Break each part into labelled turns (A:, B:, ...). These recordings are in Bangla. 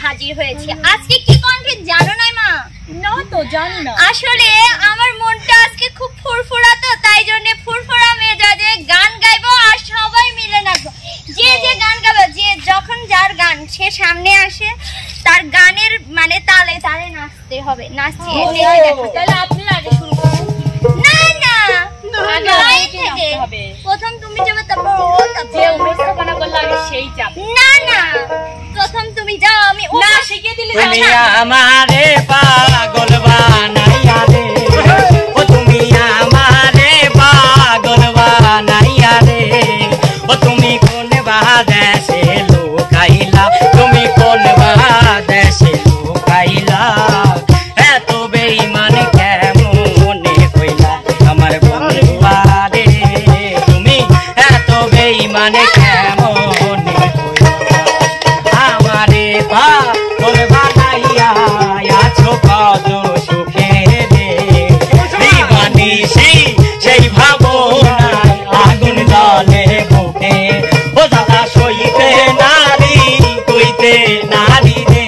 A: হাজির হয়েছি। আজকে কি কণ্ঠে জানো না মা?
B: না তো জানি না।
A: আসলে আমার মনটা আজকে খুব ফুরফুরা, তো তাই জন্য ফুরফুরা মেজাজে গান গাইবো আর সবাই মিলে নাচবো। যে যে গান গাবে, যে যখন যার গান সে সামনে আসে তার গানের মানে তালে তালে নাচতে হবে। নাচছি
B: তাহলে আপনি আগে শুরু করুন।
A: না না
B: আগে থেকে হবে।
A: প্রথম তুমি যাবে, তারপর ও,
B: যে উপস্থাপনা করলে আগে সেই যাবে।
A: না না প্রথম তুমি যাও, আমি
B: না শিখিয়ে দিলে
C: তুমি আমারে পাগল বানাইয়া রে, ও তুমি আমারে পাগল বানাইয়া রে, ও তুমি কোন বাদেশে লুকাইলা, তুমি কোন বাদেশে লুকাইলা, এত বেঈমান কেমনে হইলা আমার বন্ধুয়া রে, তুমি এত বেঈমান কেমনে হইলা আমারে পাগল বানাইয়া আছো কত সুখে রে, দিবানিশি সেই ভাবনায় আগুন জ্বলে বুকে, ও জ্বালা সইতে নারী কইতে নারী রে,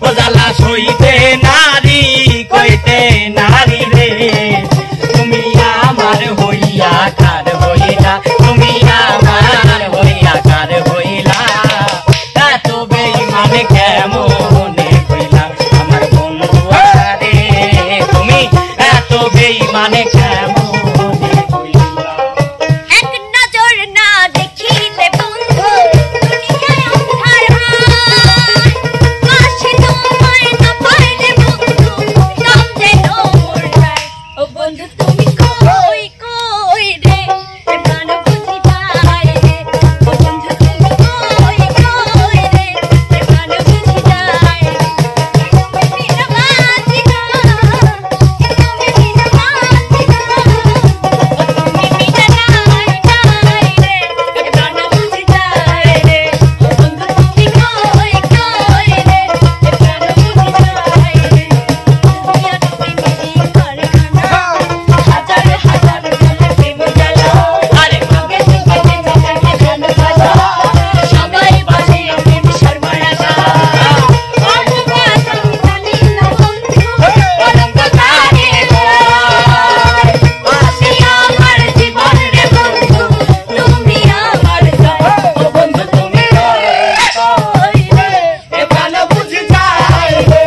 C: ও জ্বালা সইতে নারী কইতে নারী রে, তুমি আমার হইয়া কার হইলা, তুমি আমার হইয়া কার হইলা, এত বেঈমান কেমনে হইলা আমার বন্ধু রে, তুমি এত বেঈমান কেমনে হইলা।
A: এক নজর না দেখিলে বন্ধু দুনিয়ায় অন্ধার হয়, পাশে তোমায় না পাইলে বন্ধু নাম যেন মোর যায়। ও বন্ধু তুমি কই কই রে, প্রাণ বুঝি যায় রে, ও বন্ধু তুমি কই কই রে, প্রাণ বুঝি যায় রে, তুমি বিনা বাঁচি না, তুমি বিনা বাঁচি না, তুমি বিনা নাই নাই রে, প্রাণ বুঝি যায় রে, ও বন্ধু তুমি কই কই রে, প্রাণ বুঝি যায় রে, দুনিয়া তুমি মিলি কারখানা, হাজার হাজার বলে প্রেম জ্বালা,
C: আরে
A: আগে থেকে যেটাকে ভালোবাসা, সবাই বলে প্রেম সর্বনাশা, ভালোবাসা জানি না বন্ধু, কলঙ্ক কারে যায়, আসি আমার জীবন রে বন্ধু, তুমি আমার জয়, ও বন্ধু তুমি কই রে,
C: প্রাণ বুঝি যায় রে,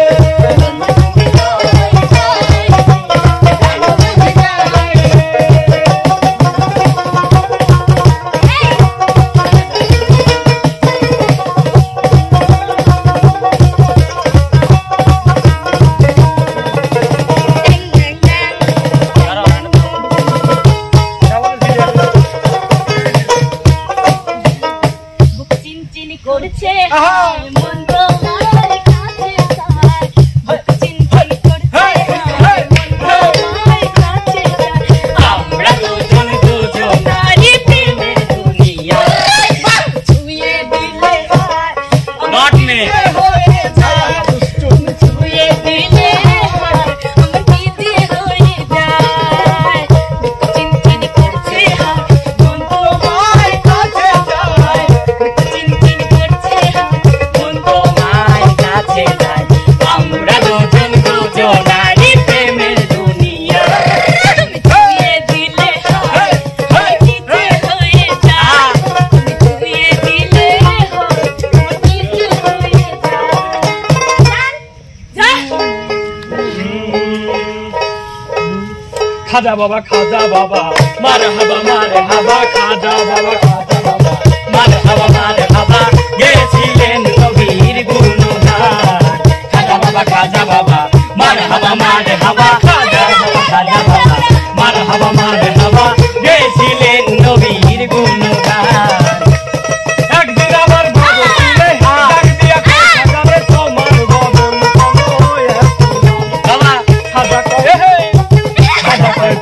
A: বন্ধু তুমি কই কই, প্রাণ বুঝি যায় রে।
B: বুক চিনচিনি করছে মন তোমার কাছে চায়, বুক চিনচিনি করছে মন তোমার কাছে চায়,
C: আমরা দুজন দুজনারই প্রেমের দুনিয়া,
B: ছুঁয়ে দিলে হয়
C: নট মে
B: হয়ে যায়, ছুঁয়ে দিলে হয় আমার দিদি হয়ে যায়, বুক চিনচিনি করছে মন তোমার কাছে চায়, বুক চিনচিনি করছে মন
C: তোমার কাছে যাই, আমরা দুজন দুজনারই প্রেমের দুনিয়া,
B: তুমি ছুঁয়ে দিলে হয় আমার দিদি হয়ে যায়, তুমি ছুঁয়ে দিলে হয় আমার দিদি হয়ে যায়।
C: খাজা বাবা মার হাবা খাজা বাবা মার হাবা গেছিলেন কবির গুণগান, খাজা বাবা মার হাবা খাজা বাবা মার হাবা গেছিলেন নবীর গুণগান, একদিন আমার ভগবতীরে ডাক দিয়া খাজা রে তোমার বদন বাবা খাজা কয়ে খাজা কয়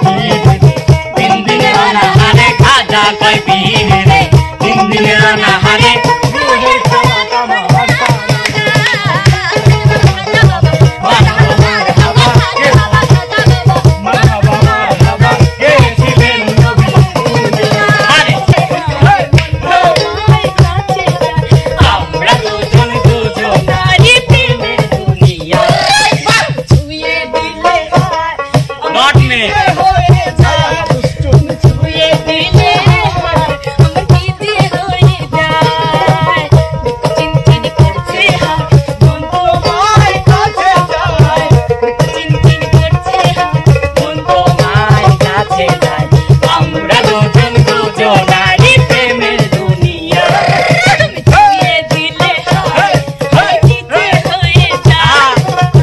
C: তিন দিনে অনাহারে, খাজা কয় পীরে 3 দিনে অনাহারে, রুহের খাওয়া কামা गॉड में
B: छुए दिले আমার দিদি হয়ে যায় চিনচিন করছে হাত বন্ধু মায়ের কাছে যায় চিনচিন করছে হাত বন্ধু
C: মায়ের কাছে যায় আমরা দুজন দুজনারই প্রেমের দুনিয়া
B: তুমি ছুঁয়ে দিলে আমার দিদি হয়ে যায়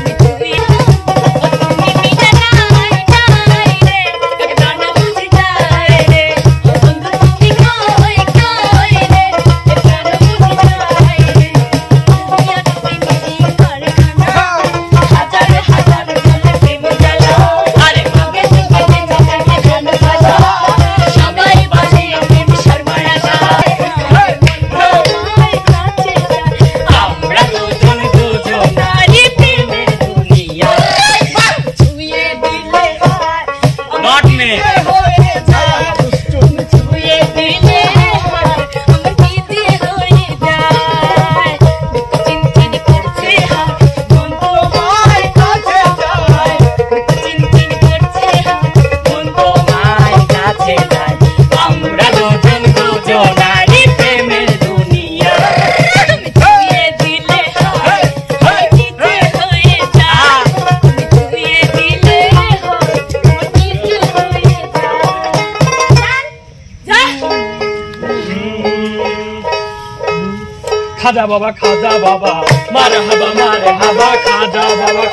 B: তুমি মিলে নাই নাই রে গান বুঝে যায় রে বন্ধু তুমি কই কই রে গান বুঝে যায় রে দুনিয়া তুমি মিলি কারখানা হাজার হাজার বলে প্রেম জ্বালা
C: আরে
B: আগে থেকে জানাকে গান বাজা সবাই বলে প্রেম সর্বনাশা মায়ের কাছে যায়
C: আমরা দুজন দুজনারই প্রেমের দুনিয়া
B: ছুঁয়ে দিলে
C: गॉड में
B: হয়ে যায় ছুঁয়ে দিলে আমার দিদি হয়ে যায় চিনচিন করছে হাত বন্ধু মায়ের কাছে যায় চিনচিন করছে হাত বন্ধু
C: মায়ের কাছে যায় আমরা দুজন দুজনারই প্রেমের দুনিয়া
B: তুমি ছুঁয়ে দিলে আমার দিদি হয়ে যায় তুমি ছুঁয়ে দিলে আমার দিদি হয়ে যায়
C: খাজা বাবা মার হাবা খাজা বাবা